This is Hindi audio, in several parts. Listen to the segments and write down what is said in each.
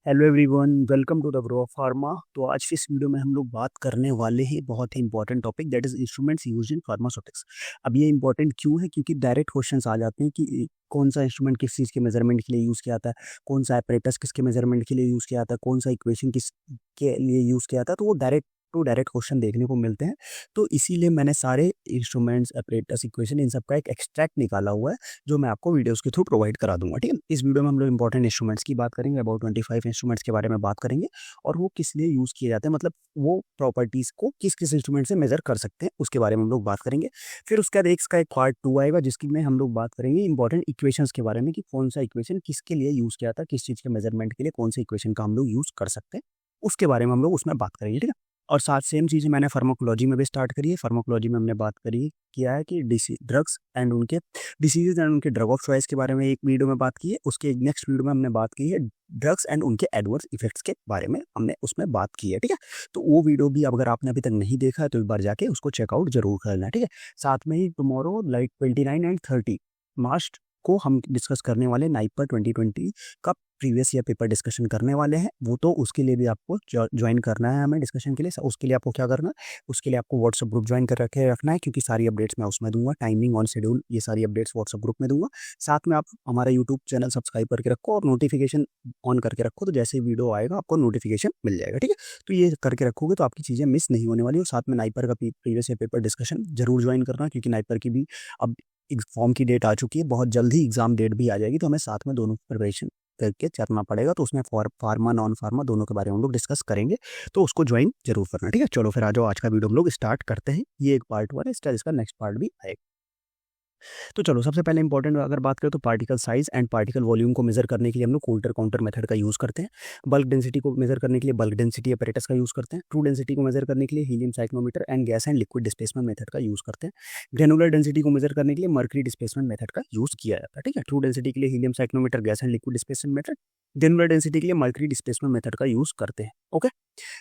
Hello everyone, welcome to the Bro Pharma. तो आज की इस वीडियो में हम लोग बात करने वाले हैं बहुत ही important topic, that is instruments used in pharmaceutics. अब ये इंपॉर्टेंट क्यों है? क्योंकि डायरेक्ट क्वेश्चंस आ जाते हैं कि कौन सा इंस्ट्रूमेंट किस चीज़ के मेजरमेंट के लिए यूज़ किया था, कौन सा एपरेटस किसके मेजरमेंट के लिए यूज़ किया था, कौन सा इक्वेशन किस के लिए यूज़ किया था। तो वो डायरेक्ट टू डायरेक्ट क्वेश्चन देखने को मिलते हैं। तो इसीलिए मैंने सारे इंस्ट्रूमेंट्स, एपरेटस, इक्वेशन इन सब का एक एक्सट्रैक्ट निकाला हुआ है जो मैं आपको वीडियोस के थ्रू प्रोवाइड करा दूंगा। ठीक है, इस वीडियो में हम लोग इंपॉर्टेंट इंस्ट्रूमेंट्स की बात करेंगे, अबाउट 25 इंस्ट्रूमेंट्स के बारे में बात करेंगे और वो किस लिए यूज़ किए जाते हैं, मतलब वो प्रॉपर्टीज़ को किस किस इंस्ट्रूमेंट से मेजर कर सकते हैं उसके बारे में हम लोग बात करेंगे। फिर उसके बाद इसका एक पार्ट 2 आएगा जिसकी में हम लोग बात करेंगे इंपॉर्टेंट इक्वेशंस के बारे में कि कौन सा इक्वेशन किसके लिए यूज़ किया था, किस चीज़ के मेजरमेंट के लिए कौन से इक्वेशन का हम लोग यूज़ कर सकते हैं, उसके बारे में हम लोग उसमें बात करेंगे। ठीक है, और साथ सेम चीज़ें मैंने फार्माकोलॉजी में भी स्टार्ट करी है। फार्माकोलॉजी में हमने बात करी किया है कि ड्रग्स एंड उनके डिसीजेज एंड उनके ड्रग ऑफ चॉइस के बारे में एक वीडियो में बात की है। उसके नेक्स्ट वीडियो में हमने बात की है ड्रग्स एंड उनके एडवर्स इफेक्ट्स के बारे में, हमने उसमें बात की है। ठीक है, तो वो वीडियो भी अगर आपने अभी तक नहीं देखा है तो एक बार जाके उसको चेकआउट जरूर करना है। ठीक है, साथ में ही टुमारो लाइक 29 एंड 30 मार्च को हम डिस्कस करने वाले नाइपर 2020 का प्रीवियस ईयर पेपर डिस्कशन करने वाले हैं। वो तो उसके लिए भी आपको ज्वाइन करना है हमें डिस्कशन के लिए। उसके लिए आपको क्या करना है, उसके लिए आपको व्हाट्सअप ग्रुप ज्वाइन कर रखे रखना है, क्योंकि सारी अपडेट्स मैं उसमें दूंगा, टाइमिंग ऑन शेड्यूल, ये सारी अपडेट्स व्हाट्सअप ग्रुप में दूंगा। साथ में आप हमारा यूट्यूब चैनल सब्सक्राइब करके रखो और नोटिफिकेशन ऑन करके रखो, तो जैसे वीडियो आएगा आपको नोटिफिकेशन मिल जाएगा। ठीक है, तो ये करके रखोगे तो आपकी चीज़ें मिस नहीं होने वाली। और साथ में नाइपर का प्रीवियस ईयर पेपर डिस्कशन जरूर ज्वाइन करना, क्योंकि नाइपर की भी अब फॉर्म की डेट आ चुकी है, बहुत जल्द ही एग्जाम डेट भी आ जाएगी, तो हमें साथ में दोनों प्रिपरेशन करके चलना पड़ेगा। तो उसमें फार्मा नॉन फार्मा दोनों के बारे में हम लोग डिस्कस करेंगे, तो उसको ज्वाइन जरूर करना। ठीक है, चलो फिर आ जाओ, आज का वीडियो हम लोग स्टार्ट करते हैं। ये एक पार्ट 1 है, इसका नेक्स्ट पार्ट भी आएगा। तो चलो, सबसे पहले इंपॉर्टेंट अगर बात करें तो particle size and particle volume को मेजर करने के लिए हम लोग कोल्टर काउंटर मेथड का यूज़ करते हैं। बल्क डेंसिटी को मेजर करने के लिए बल्क डेंसिटी अपरेटस का यूज़ करते हैं। ट्रू डेंसिटी को मेजर करने के लिए helium साइक्लोमीटर and gas and liquid displacement method का यूज़ करते हैं। ग्रेनुलर डेंसिटी को मेजर करने के लिए मर्करी डिस्प्लेसमेंट मेथड का यूज़ किया जाता है। ठीक है, ट्रू डेंसिटी के लिए helium साइक्लोमीटर, gas and liquid displacement method, granular density के लिए मर्करी डिस्प्लेसमेंट मेथड का यूज़ करते हैं। ओके,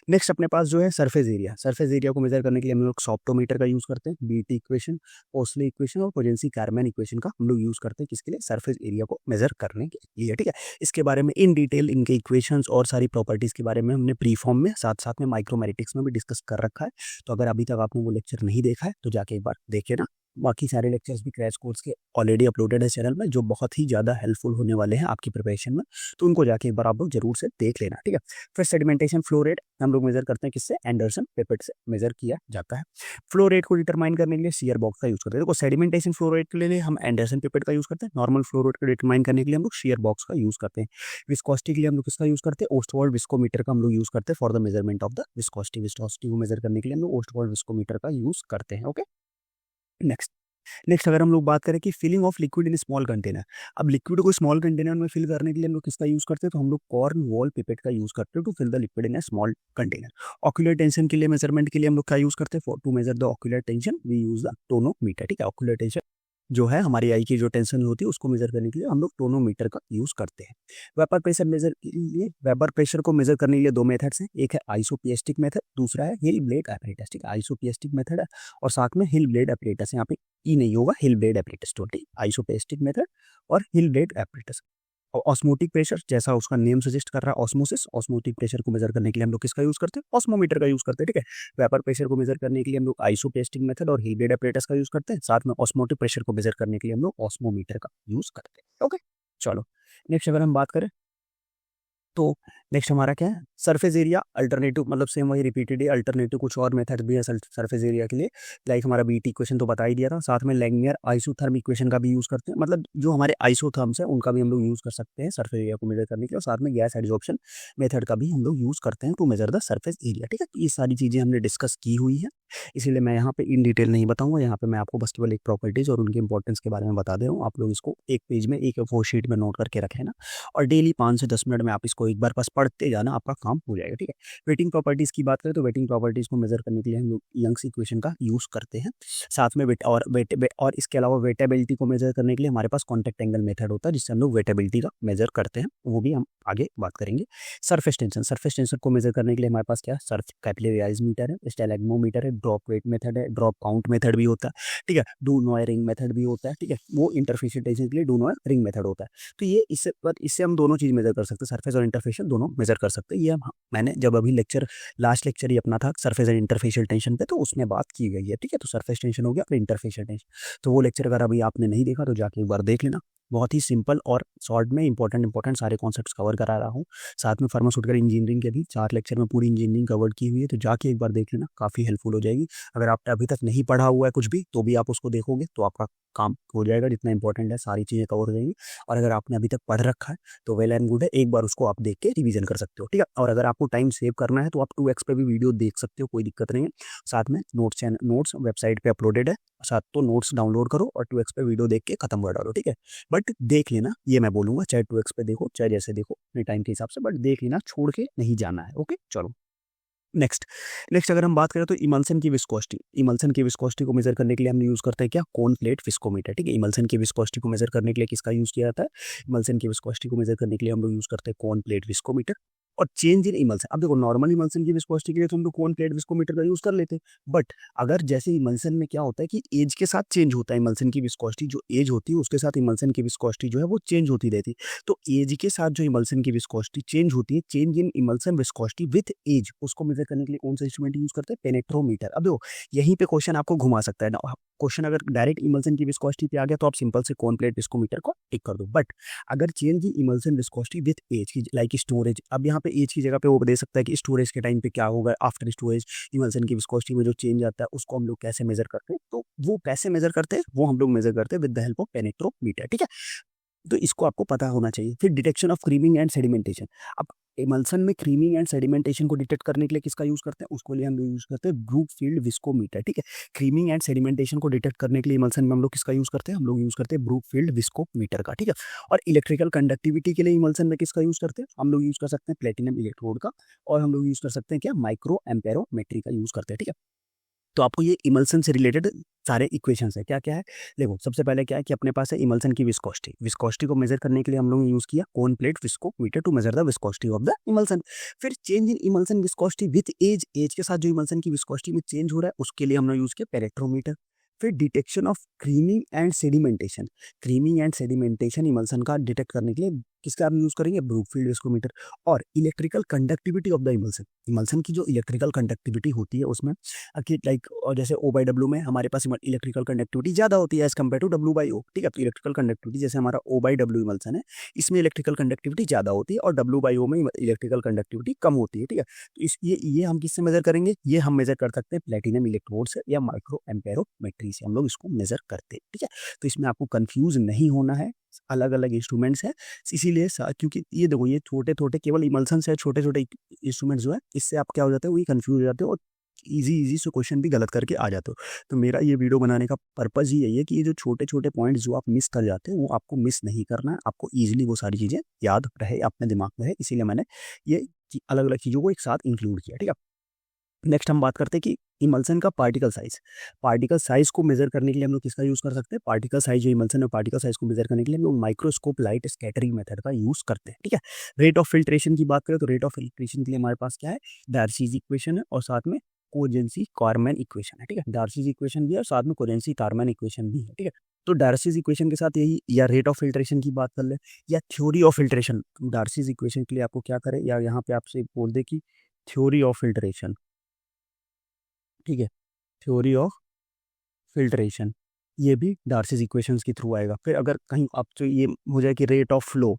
नेक्स्ट अपने पास जो है सरफेस एरिया। सरफेस एरिया को मेजर करने के लिए हम लोग सॉफ्टोमीटर का यूज़ करते हैं। बीटी इक्वेशन, पोस्टली इक्वेशन और पोजेंसी कार्मैन इक्वेशन का हम लोग यूज़ करते हैं, किसके लिए? सरफेस एरिया को मेजर करने के लिए। ठीक है, इसके बारे में इन डिटेल इनके इक्वेशंस और सारी प्रॉपर्टीज़ के बारे में हमने प्री फॉर्म में साथ साथ में माइक्रोमेटिक्स में भी डिस्कस कर रखा है। तो अगर अभी तक आपने वो लेक्चर नहीं देखा है तो जाके एक बार देखिए ना। बाकी सारे लेक्चर्स भी क्रैश कोर्स के ऑलरेडी अपलोडेड है चैनल में, जो बहुत ही ज़्यादा हेल्पफुल होने वाले हैं आपकी प्रिपरेशन में, तो उनको जाके एक बार आप लोग जरूर से देख लेना। ठीक है, फिर सेडिमेंटेशन फ्लो रेट हम लोग मेजर करते हैं, किससे? एंडरसन पिपेट से मेजर किया जाता है। फ्लो रेट को डिटरमाइन करने के लिए शियर बॉक्स का यूज करते हैं। देखो, सेडिमेंटेशन फ्लो रेट के लिए हम एंडरसन पिपेट का यूज करते हैं। नॉर्मल फ्लो रेट को डिटरमाइन करने के लिए हम लोग शियर बॉक्स का यूज करते हैं। विस्कोसिटी के लिए हम लोग किसका यूज करते हैं? ओस्टवर्ड विस्कोमीटर का हम लोग यूज करते हैं for the measurement of the viscosity. Viscosity को मेजर करने के लिए हम लोग ओस्टवर्ड विस्कोमीटर का यूज करते हैं। ओके, नेक्स्ट नेक्स्ट अगर हम लोग बात करें कि filling of liquid in small container. अब लिक्विड को स्मॉल कंटेनर में फिल करने के लिए हम लोग किसका यूज करते हैं? तो हम लोग कॉर्न वॉल पिपेट का यूज करते हैं to fill the liquid in a small container. Ocular tension के लिए मेजरमेंट के लिए हम लोग क्या यूज करते हैं? To measure the ocular tension we use the tonometer. ठीक है, ऑक्यूलर टेंशन जो है हमारी आई की जो टेंशन होती है उसको मेजर करने के लिए हम लोग टोनोमीटर का यूज करते हैं। वेपर प्रेशर मेजर के लिए, वेपर प्रेशर को मेजर करने के लिए दो मेथड्स हैं, एक है आइसोपिएस्टिक मेथड, दूसरा है हिल ब्लेड एपरेटस। ठीक है, आइसोपिएस्टिक मेथड है और साथ में हिल ब्लेड एपरेटस, यहाँ पे ई नहीं होगा, हिल ब्लेड एपरेटस टोटली, आइसोपिएस्टिक मेथड और हिल ब्लेड एपरेटस। और ऑस्मोटिक प्रेशर, जैसा उसका नेम सजेस्ट कर रहा है, ऑस्मोसिस, ऑस्मोटिक प्रेशर को मेजर करने के लिए हम लोग किसका यूज करते हैं? ऑस्मोमीटर का यूज करते हैं। ठीक है, वेपर प्रेशर को मेजर करने के लिए हम लोग आइसोपेस्टिक मेथड और हीट एपरेटस का यूज करते हैं, साथ में ऑस्मोटिक प्रेशर को मेजर करने के लिए हम लोग ऑस्मोमीटर का यूज करते हैं। ओके, चलो नेक्स्ट अगर हम बात करें तो नेक्स्ट हमारा क्या है? सरफेस एरिया अल्टरनेटिव, मतलब सेम वही रिपीटेड है, अल्टरनेटिव कुछ और मेथड भी है सरफेस एरिया के लिए। लाइक हमारा बीटी इक्वेशन तो बता ही दिया था, साथ में लैंगनियर आइसोथर्म इक्वेशन का भी यूज करते हैं, मतलब जो हमारे आइसोथर्म्स है उनका भी हम लोग यूज कर सकते हैं सरफेस एरिया को मेजर करने के लिए, और साथ में गैस एडजॉर्प्शन मेथड का भी हम लोग यूज करते हैं to measure the surface area. ठीक है, तो ये सारी चीजें हमने डिस्कस की हुई है, इसीलिए मैं यहाँ पे इन डिटेल नहीं बताऊंगा। यहाँ पे मैं आपको बस केवल एक प्रॉपर्टीज और उनके इंपॉर्टेंस के बारे में बता दे रहा हूँ। आप लोग इसको एक पेज में, एक फोर शीट में नोट करके रखें ना, और डेली 5 से 10 मिनट में आप इसको एक बार बस पढ़ते जाना, आपका काम हो जाएगा। ठीक है, वेटिंग प्रॉपर्टीज की बात करें तो वेटिंग प्रॉपर्टीज को मेजर करने के लिए हम लोग यंग्स इक्वेशन का यूज करते हैं, साथ में और इसके अलावा वेटेबिलिटी को मेजर करने के लिए हमारे पास कॉन्टेक्ट एंगल मेथड होता है, जिससे हम लोग वेटेबिलिटी का मेजर करते हैं, वो भी हम आगे बात करेंगे। सरफेस टेंशन को मेजर करने के लिए हमारे पास क्या? सर्फ कैपिलरी मीटर है, स्टेलेग्मोमीटर है, ड्रॉप वेट मेथड है, ड्रॉप काउंट मेथड भी होता है, ठीक है, डू नॉय रिंग मेथड भी होता है, ठीक है, वो इंटरफेशियल टेंशन के लिए डू नॉय रिंग मेथड होता है। तो ये इससे हम दोनों चीज़ मेजर कर सकते हैं, सरफेस और इंटरफेशियल दोनों मेजर कर सकते हैं। ये मैंने जब अभी लास्ट लेक्चर ही अपना था सरफेस एंड इंटरफेशियल टेंशन पे, तो उसमें बात की गई है, ठीक है। तो सरफेस टेंशन हो गया, फिर इंटरफेशियल टेंशन। तो वो लेक्चर अगर अभी आपने नहीं देखा तो जाके एक बार देख लेना। बहुत ही सिंपल और शॉर्ट में इंपॉर्टेंट सारे कॉन्सेप्ट्स कवर करा रहा हूँ। साथ में फार्मास्यूटिकल इंजीनियरिंग के भी 4 लेक्चर में पूरी इंजीनियरिंग कवर की हुई है, तो जाके एक बार देख लेना, काफ़ी हेल्पफुल हो जाएगी। अगर आपने अभी तक नहीं पढ़ा हुआ है कुछ भी, तो भी आप उसको देखोगे तो आपका काम हो जाएगा, जितना इंपॉर्टेंट है सारी चीज़ें कवर हो जाएंगी। और अगर आपने अभी तक पढ़ रखा है तो वेल एंड गुड है, एक बार उसको आप देख के रिवीजन कर सकते हो, ठीक है। और अगर आपको टाइम सेव करना है तो आप 2x पे भी वीडियो देख सकते हो, कोई दिक्कत नहीं है। साथ में नोट्स वेबसाइट पे अपलोडेड है, साथ तो नोट्स डाउनलोड करो और 2x पे वीडियो देख के खत्म कर डालो, ठीक है। बट देख लेना, ये मैं बोलूँगा, चाहे 2x पे देखो चाहे जैसे देखो अपने टाइम के हिसाब से, बट देख लेना, छोड़ के नहीं जाना है। ओके, चलो नेक्स्ट। अगर हम बात करें तो इमल्सन की विस्कोसिटी को मेजर करने के लिए हम यूज़ करते हैं क्या, कोन प्लेट विस्कोमीटर, ठीक है। इमल्सन की विस्कोसिटी को मेजर करने के लिए किसका यूज़ किया जाता है, इमल्सन की विस्कोसिटी को मेजर करने के लिए हम लोग यूज़ करते हैं कोन प्लेट विस्कोमीटर। और चेंज इन इमल्सन, अब देखो नॉर्मल इमल्सन की विस्कोसिटी के लिए तो हम लोग कोन प्लेट विस्कोमीटर का यूज़ कर लेते हैं, बट अगर जैसे इमल्सन में क्या होता है कि एज के साथ चेंज होता है, इमल्सन की विस्कोसिटी जो एज होती है उसके साथ इमल्सन की विस्कोसिटी जो है वो चेंज होती रहती है। तो एज के साथ जो इमल्सन की विस्कोसिटी चेंज होती है, change in emulsion viscosity with age, उसको मेजर करने के लिए कौन सा इंस्ट्रूमेंट यूज करते हैं, पेनेट्रोमीटर। अब देखो यहीं पे क्वेश्चन आपको घुमा सकता है ना, क्वेश्चन अगर डायरेक्ट इमल्सन की विस्कोसिटी पे आ गया तो आप सिंपल से कोन प्लेट विस्कोमीटर को टिक कर दो, बट अगर change in emulsion viscosity with age की, लाइक स्टोरेज, अब यहाँ पे एज की जगह पे वो दे सकता है कि स्टोरेज के टाइम पे क्या होगा, आफ्टर स्टोरेज इमल्सन की विस्कोसिटी में जो चेंज आता है उसको हम लोग कैसे मेजर करते हैं, तो वो कैसे मेजर करते हैं, वो हम लोग मेजर करते हैं विद द हेल्प ऑफ पेनेट्रोमीटर, ठीक है। तो इसको आपको पता होना चाहिए। फिर detection of creaming and sedimentation, अब इमल्सन में क्रीमिंग एंड सेडिमेंटेशन को डिटेक्ट करने के लिए किसका यूज करते हैं, उसको लिए हम लोग यूज करते हैं ब्रूकफील्ड विस्कोमीटर, ठीक है। क्रीमिंग एंड सेडिमेंटेशन को डिटेक्ट करने के लिए इमल्सन में हम लोग किसका यूज करते हैं, हम लोग यूज करते हैं ब्रूकफील्ड विस्कोमीटर का, ठीक है। और इलेक्ट्रिकल कंडक्टिविटी के लिए इमल्सन में किसका यूज करते हैं, हम लोग यूज कर सकते हैं प्लेटिनम इलेक्ट्रोड का, और हम लोग यूज कर सकते हैं क्या, माइक्रो एम्पेरोमेट्री का यूज करते हैं, ठीक है। तो आपको ये इमल्सन से रिलेटेड सारे इक्वेशंस है, क्या क्या है देखो। सबसे पहले क्या है कि अपने पास है इमल्सन की विस्कोसिटी को मेजर करने के लिए हम लोग यूज किया cone plate viscometer to measure the viscosity of the emulsion. फिर change in emulsion viscosity with age के साथ जो इमल्सन की विस्कोसिटी में चेंज हो रहा है उसके लिए हमने यूज किया पेनेट्रोमीटर। फिर detection of creaming and sedimentation emulsion का डिटेक्ट करने के लिए किसका हम यूज करेंगे, ब्रूकफील्ड विस्कोमीटर। और electrical conductivity of the emulsion की जो इलेक्ट्रिकल कंडक्टिविटी होती है उसमें लाइक, और जैसे O/W में हमारे पास इलेक्ट्रिकल कंडक्टिविटी ज्यादा होती है एज कम्पेयर टू W/O, ठीक है। तो इलेक्ट्रिकल कंडक्टिविटी जैसे हमारा O/W इमल्सन है, इसमें इलेक्ट्रिकल कंडक्टिविटी ज्यादा होती है, और W/O में इलेक्ट्रिकल कंडक्टिविटी कम होती है, ठीक है। तो ये हम किससे मेजर करेंगे, ये हम मेजर कर सकते हैं प्लेटिनम इलेक्ट्रोड से या माइक्रो एम्पेरोमेट्री से हम लोग इसको मेजर करते हैं, ठीक है। तो इसमें आपको कंफ्यूज नहीं होना है, अलग अलग इंस्ट्रूमेंट्स है, इसीलिए क्योंकि ये देखो ये छोटे छोटे केवल इमल्सन से छोटे छोटे इंस्ट्रूमेंट्स जो है, इससे आप क्या हो जाते हो, वही कंफ्यूज हो जाते हो और इजी से क्वेश्चन भी गलत करके आ जाते हो। तो मेरा ये वीडियो बनाने का पर्पज ही यही है कि ये जो छोटे छोटे पॉइंट्स जो आप मिस कर जाते हो वो आपको मिस नहीं करना है, आपको ईजिली वो सारी चीज़ें याद रहे, अपने दिमाग में रहे, इसीलिए मैंने ये अलग अलग चीज़ों को एक साथ इंक्लूड किया, ठीक है। नेक्स्ट हम बात करते हैं कि इमल्सन का पार्टिकल साइज को मेजर करने के लिए हम लोग किसका यूज कर सकते हैं, पार्टिकल साइज जो इमल्सन है पार्टिकल साइज को मेजर करने के लिए हम लोग माइक्रोस्कोप लाइट स्कैटरिंग मेथड का यूज करते हैं, ठीक है। रेट ऑफ फिल्ट्रेशन की बात करें तो रेट ऑफ फिल्ट्रेशन के लिए हमारे पास क्या है, डार्सीज इक्वेशन है और साथ में कोजेंसी कार्मैन इक्वेशन है, ठीक है। डार्सीज इक्वेशन भी है और साथ में कोजेंसी कार्मैन इक्वेशन भी है, ठीक है। तो डार्सीज इक्वेशन के साथ यही, या रेट ऑफ फिल्ट्रेशन की बात कर ले, या theory of filtration, Darcy's equation के लिए आपको क्या करें, या यहाँ पे आपसे बोल दे कि थ्योरी ऑफ फिल्ट्रेशन, ठीक है, थ्योरी ऑफ फिल्ट्रेशन, ये भी डार्सीज इक्वेशंस के थ्रू आएगा। फिर अगर कहीं आप तो ये हो जाए कि rate of flow,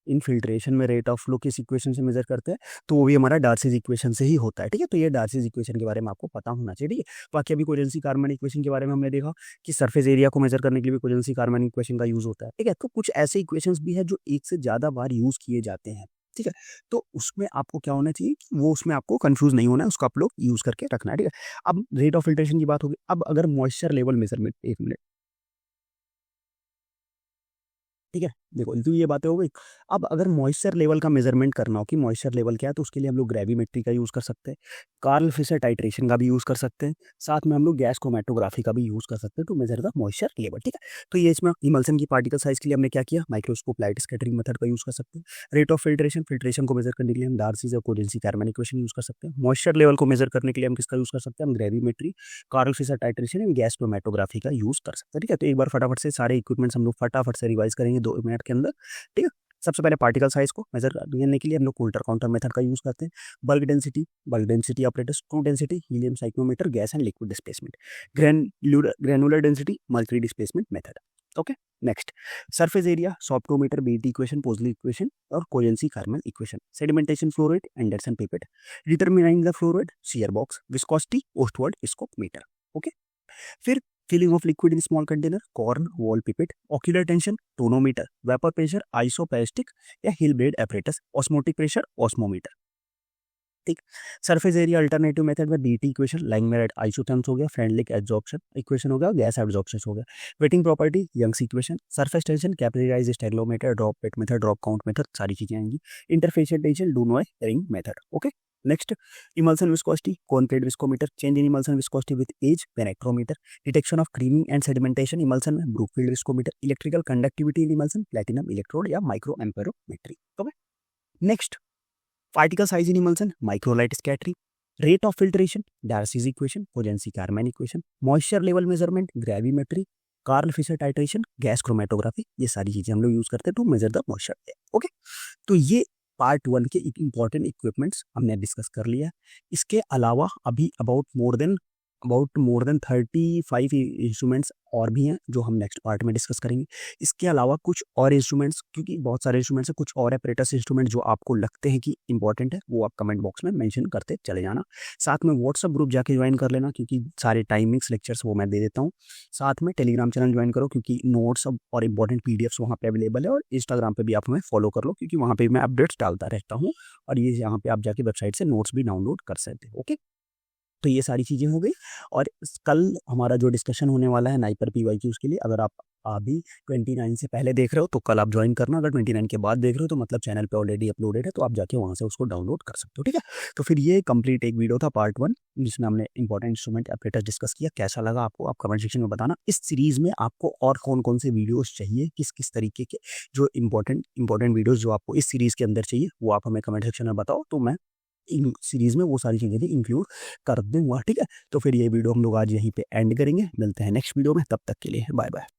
in filtration में रेट ऑफ फ्लो किस इक्वेशन से मेजर करते हैं, तो वो भी हमारा डार्सीज इक्वेशन से ही होता है, ठीक है। तो ये डार्सीज इक्वेशन के बारे में आपको पता होना चाहिए, ठीक है। बाकी अभी कोजेंसी कार्बन इक्वेशन के बारे में हमने देखा कि सरफेस एरिया को मेजर करने के लिए भी कोजेंसी कार्बन इक्वेशन का यूज होता है, ठीक है। तो कुछ ऐसे इक्वेशंस भी है जो एक से ज्यादा बार यूज किए जाते हैं, ठीक है। तो उसमें आपको क्या होना चाहिए कि वो उसमें आपको कंफ्यूज नहीं होना है, उसको आप लोग यूज करके रखना है, ठीक है। अब रेट ऑफ फिल्ट्रेशन की बात होगी। अब अगर मॉइस्चर लेवल मेजरमेंट, एक मिनट, ठीक है, देखो तो ये बातें हो गई। अब अगर मॉइस्चर लेवल का मेजरमेंट करना हो कि मॉइस्चर लेवल क्या है, तो उसके लिए हम लोग ग्रेविमेट्री का यूज़ कर सकते हैं, कार्ल फिशर टाइट्रेशन का भी यूज़ कर सकते हैं, साथ में हम लोग गैस क्रोमेटोग्राफी का भी यूज़ कर सकते हैं to measure the moisture level. ठीक है, तो ये इसमें इमल्सन की पार्टिकल साइज के लिए हमने क्या किया, माइक्रोस्कोप लाइट स्कैटरिंग मेथड का यूज़ कर सकते हैं। रेट ऑफ फिल्ट्रेशन, फिल्ट्रेशन को मेजर करने के लिए हम डार्सीज और कोजेंसी कैरमैन इक्वेशन यूज़ कर सकते हैं। मॉइस्चर लेवल को मेजर करने के लिए हम किसका यूज़ कर सकते हैं, हम gravimetry, Karl Fischer titration and gas chromatography का यूज़ कर सकते हैं। ठीक है, तो एक बार फटाफट से सारे इक्विपमेंट्स हम लोग फटाफट से रिवाइज करेंगे 2 मिनट के अंदर। ठीक है, सबसे पहले पार्टिकल साइज को मेजर करने के लिए हम लोग कोल्टर काउंटर मेथड का यूज करते हैं। Bulk density operators, true density, helium psychrometer, gas and liquid displacement, granular density, mercury displacement method. Okay, next surface area, sorptometer, BT equation, Poiseuille equation और Kozeny Carman equation, sedimentation flow rate, Anderson pipette, determining the flow rate, shear box, viscosity, Ostwald scope meter. Okay, फिर filling of liquid in small container, Cornwall pipette, ocular tension, tonometer, vapour pressure, isopiestic या hill blade apparatus, osmotic pressure, osmometer. ठीक, सरफेस एरिया अल्टरनेटिव मेथड में BT equation, Langmuir isotherms हो गया, फ्रेंडलिक एब्जॉर्प्शन इक्वेशन हो गया, गैस एब्जॉर्प्शन हो गया, wetting property Young's equation, surface tension, capillary rise stalagmometer, drop pet method, drop count method, सारी चीजें आएंगी। Interfacial tension, du Nouy ring method. Okay, next emulsion viscosity, concrete viscometer, change in emulsion viscosity with age, penetrometer, detection of creaming and sedimentation emulsion में Brookfield viscometer, electrical conductivity in emulsion, platinum electrode या micro amperometry. Okay, next particle size in emulsion, micro light scattering, rate of filtration, Darcy's equation, कोजेंसी Carman equation, moisture level measurement, gravimetry, Karl Fischer titration, gas chromatography, ये सारी चीजें हम लोग यूज करते हैं to measure the moisture. Okay, तो ये पार्ट 1 के इंपॉर्टेंट इक्विपमेंट्स हमने डिस्कस कर लिया। इसके अलावा अभी अबाउट मोर देन 35 इंस्ट्रूमेंट्स और भी हैं जो हम नेक्स्ट पार्ट में डिस्कस करेंगे। इसके अलावा कुछ और इंस्ट्रूमेंट्स, क्योंकि बहुत सारे इंस्ट्रूमेंट्स हैं, कुछ और एपरेटस इंस्ट्रूमेंट जो आपको लगते हैं कि इंपॉर्टेंट है, वो आप कमेंट बॉक्स में मेंशन करते चले जाना। साथ में व्हाट्सअप ग्रुप जाके ज्वाइन कर लेना, क्योंकि सारे टाइमिंग्स लेक्चर्स वो मैं दे देता हूँ। साथ में टेलीग्राम चैनल ज्वाइन करो, क्योंकि नोट्स और इंपॉर्टेंट पीडीएफ्स वहाँ पे अवेलेबल है, और इंस्टाग्राम पे भी आप हमें फॉलो कर लो, क्योंकि वहाँ पे मैं अपडेट्स डालता रहता हूँ, और ये यहाँ पे आप जाके वेबसाइट से नोट्स भी डाउनलोड कर सकते हो। ओके, तो ये सारी चीज़ें हो गई। और कल हमारा जो डिस्कशन होने वाला है नाइपर पीवाईक्यूज के लिए, अगर आप अभी 29 से पहले देख रहे हो तो कल आप ज्वाइन करना, अगर 29 के बाद देख रहे हो तो मतलब चैनल पे ऑलरेडी अपलोडेड है, तो आप जाके वहाँ से उसको डाउनलोड कर सकते हो। ठीक है, तो फिर ये कंप्लीट एक वीडियो था पार्ट 1, जिसमें हमने इंपॉर्टेंट इंस्ट्रूमेंट ऑपरेटर्स डिस्कस किया। कैसा लगा आपको, आप कमेंट सेक्शन में बताना। इस सीरीज में आपको और कौन कौन से वीडियोस चाहिए, किस किस तरीके के जो इंपॉर्टेंट वीडियोस जो आपको इस सीरीज के अंदर चाहिए, वो आप हमें कमेंट सेक्शन में बताओ, तो मैं इन सीरीज में वो सारी चीज़ें भी इंक्लूड कर दूंगा। ठीक है, तो फिर ये वीडियो हम लोग आज यहीं पे एंड करेंगे। मिलते हैं नेक्स्ट वीडियो में, तब तक के लिए बाय बाय।